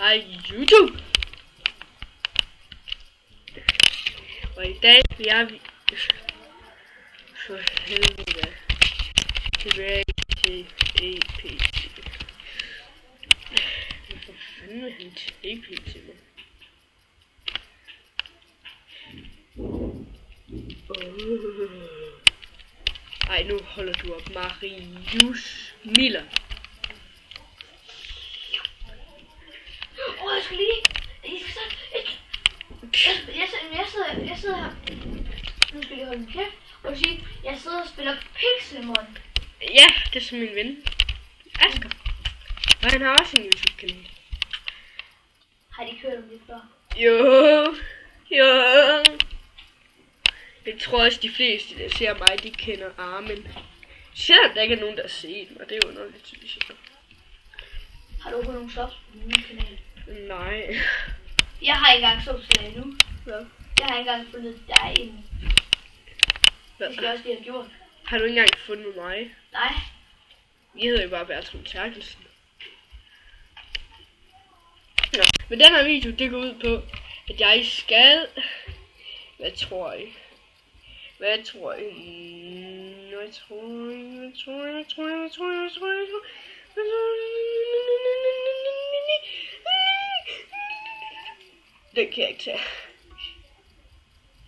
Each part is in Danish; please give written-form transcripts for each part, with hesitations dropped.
Hej YouTube! Og i dag er vi for helvede tilbage til APC. Hvorfor fanden vil han til APC med? Ej, nu holder du op, Marius Miller. Jeg skal lige... Jeg sidder her. Nu skal jeg holde min kæft og sige, jeg sidder og spiller Pixelmon. Ja, det er som min ven, Asger. Og han har også en YouTube-kanal. Har de kørt om det før? Jo. Jeg tror også, de fleste, der ser mig, de kender Armin. Selvom der ikke er nogen, der har set mig. Det er jo underligt, synes jeg. Har du overhovedet nogle subs på min kanal? Nej. Jeg har ikke engang subs til dig endnu. Hvad? Jeg har ikke engang fundet dig endnu. Det skal jeg også lige have gjort. Har du ikke engang fundet mig? Nej. Jeg hedder jo bare Bertram Terkelsen. Nå, men den her video, det går ud på, at jeg skal... Hvad tror I? Hvad tror I? Det kan jeg ikke tage.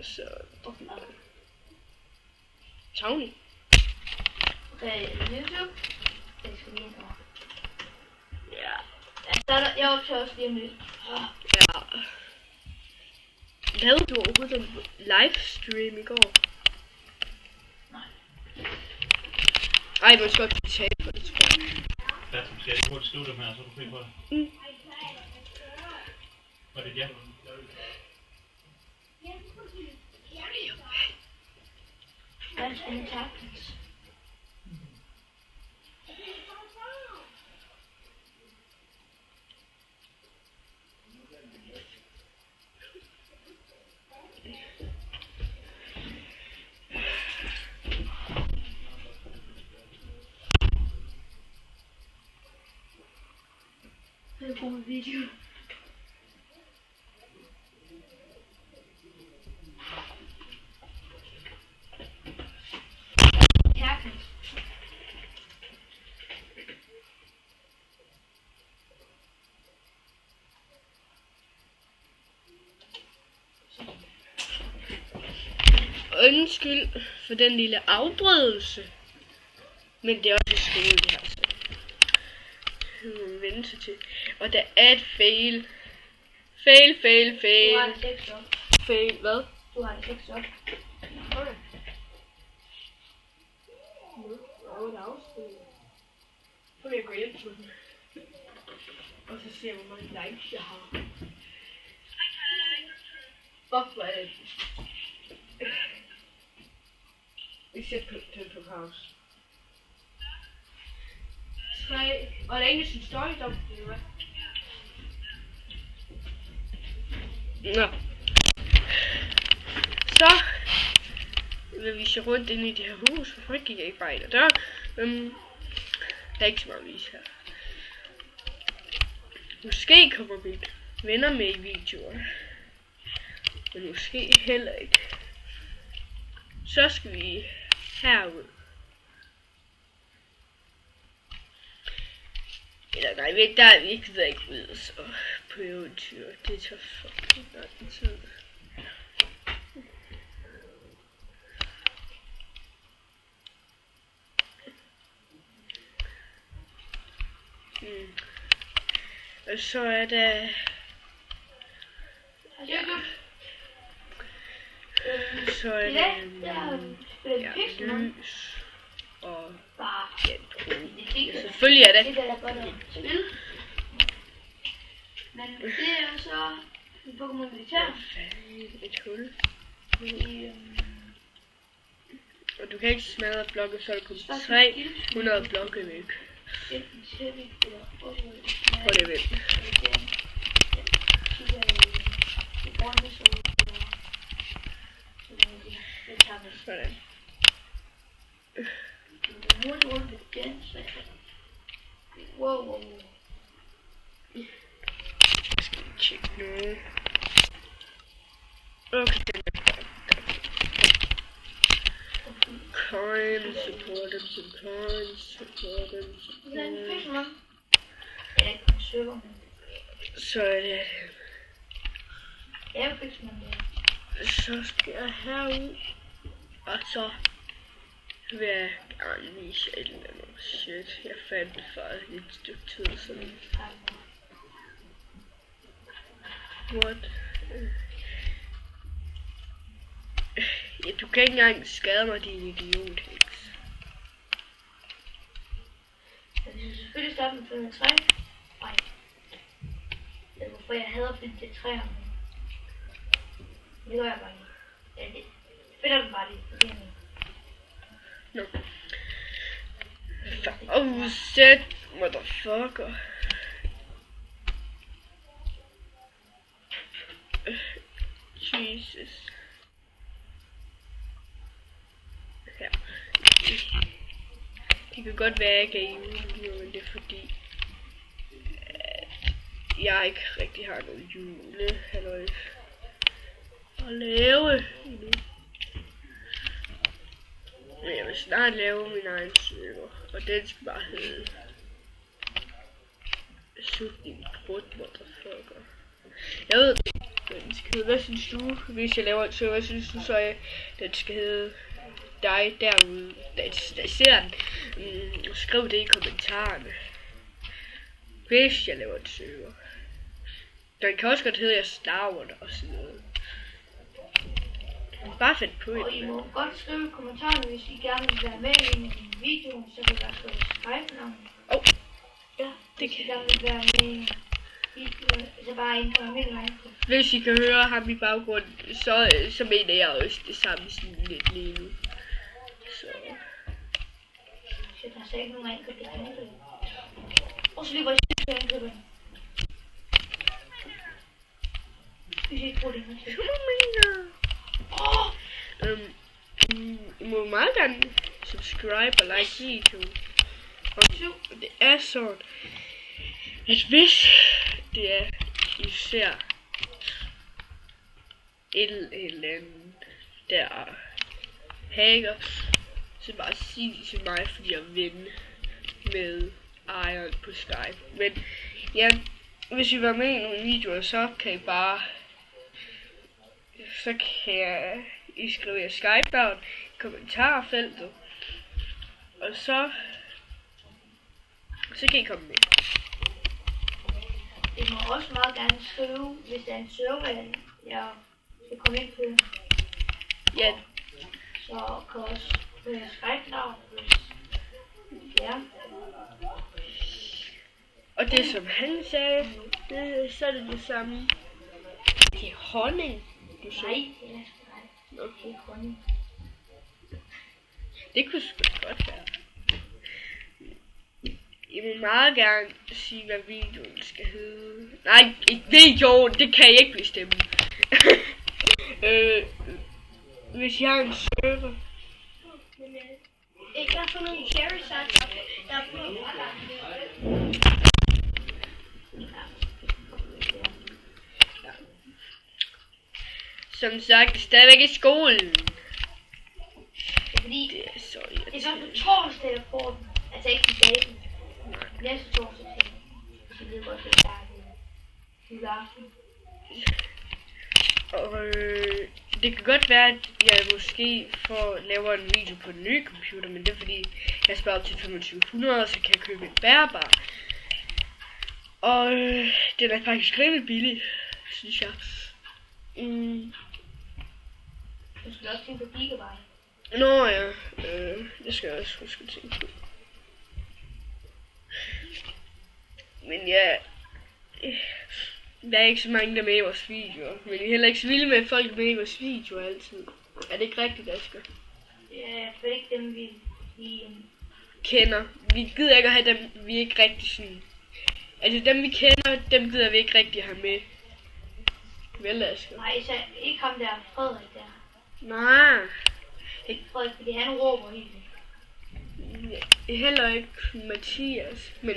Så... Tavni. Okay, YouTube. Det skal lige ind over. Ja. Jeg optager også lige om lidt. Ja. Lavede du overhovedet en livestream i går? Nej. Ej, du skal godt betale for det, tror jeg. Bertram, skal jeg lige hurtigt skrive dem her, så er du fri på det? Var det ja? Hvad skal jeg tage? Det er en god video. Undskyld for den lille afbrydelse. Men det er også skole, det her. Så. Vente til. Og der er et fail. Fail. Du har det 6 op. Fail, hvad? Du har det 6 op. Okay. Og et afspil. Så vil jeg gå ind på den. Og så ser jeg, hvor mange likes jeg har. Hvorfor er det? Vi sætter på den på pause. 3. Og der er ingen sin story op, eller hvad? Nå. Så vil vi se rundt ind i det her hus. Hvorfor gik jeg ikke bare ind ad døren? Der er ikke så meget at vise her. Måske kommer mine venner med i videoer. Men måske heller ikke. Så skal vi herud. Eller nej, der er vi ikke ud så på eventyr. Det tager fucking lang tid. Og så er der... Ja. Så er der lys og ja, selvfølgelig er det. Det er da godt at spille. Men det er så en Pokémon militær. Et hul. Og du kan ikke smadre blokke, så er der kun 300 blokke væk. Prøv det væk. Sådan. Wow. tjekke noget. Okay, den er godt. Coins, support them, some coins, support them, some Den coins. fik mig. Det er ikke på server. Så er det. Jeg fik mig det. Så skal jeg herud. Og så vil jeg gerne vise et eller andet shit. Jeg fandt det for et stykke tid siden. What? Ja, du kan ikke engang skade mig, din idiot, Heks. Jeg vil selvfølgelig starte med 503. Nej. Det er hvorfor jeg hader det træer. Det gør jeg bare lige. Ja, det finder den bare lige. Det er min. No. Oh, shit, motherfucker. Jesus. Ja. Det kan godt være, at jeg ikke er i jule, men det er fordi, jeg ikke rigtig har noget julehalløj at lave endnu. Men jeg vil snart lave min egen server, og den skal bare hedde Sutning Brut Motherfucker. Jeg ved, den skal hedde, hvad synes du, hvis jeg laver en server, hvad synes du så, den skal hedde dig derude, der ser den. Skriv det i kommentarerne, hvis jeg laver en server. Den kan også godt hedde, jeg starver det og sådan noget. Bare find på Og I må godt skrive i kommentarerne, hvis I gerne vil være med i en video, så kan jeg skrive Skype-navn. Ja, hvis I gerne vil være med i videoen, så bare ind på almindelig Minecraft. Hvis I kan høre ham i baggrunden, så mener jeg også det samme sådan lidt lige nu. Så Shit, der er slet ikke nogen angrib, der kan angribe. Og så lige hvor jeg synes, jeg angriber den. Hvis I ikke bruger det her til. I må meget gerne subscribe og like videoen. Og det er sådan, at hvis det er, I ser et eller andet der hacker, så bare sig det til mig, fordi jeg vinder med Iron på Skype. Men ja, hvis I vil være med i nogle videoer, så kan I bare, så kan I skrive jeres Skype-navn i kommentarfeltet, og så kan I komme med. I må også meget gerne skrive, hvis der er en server, jeg skal komme ind på. Ja, Så kan også få jeres Skype-navn, hvis ja. og det som han sagde, så er det det samme. Det er honning, du Nej, sagde. det er sgu nej. Det er honning. Det kunne sgu godt være. Jeg vil meget gerne sige, hvad videoen skal hedde. Nej, ikke videoen, det kan jeg ikke bestemme. Hvis jeg har en server. Men jeg har fundet en cherry sat, der er på. Som sagt, stadigvæk i skolen. Fordi Det er så det er først irriterende. på torsdag, der får den. Altså ikke i dagen. Næste torsdag til. Så det er godt, det er juleaften. Og det kan godt være, at jeg måske laver en video på en ny computer, men det er fordi, jeg sparer op til 2500, så kan jeg købe en bærbar. Og den er faktisk rimelig billig, synes jeg. Du skal også tænke på gigabyte. Nå ja, det skal jeg også huske at tænke på. Men ja, der er ikke så mange, der er med i vores videoer. Men vi er heller ikke så vilde med, at folk er med i vores videoer altid. Er det ikke rigtigt, Asger? Ja, for ikke dem, vi Kender. Vi gider ikke at have dem, vi ikke rigtig sådan. Altså dem, vi kender, dem gider vi ikke rigtig have med. Vel, Asger? nej, især ikke ham der, Frederik der. Nej. Ikke Frederik, fordi han råber helt vildt. Heller ikke Mathias. Men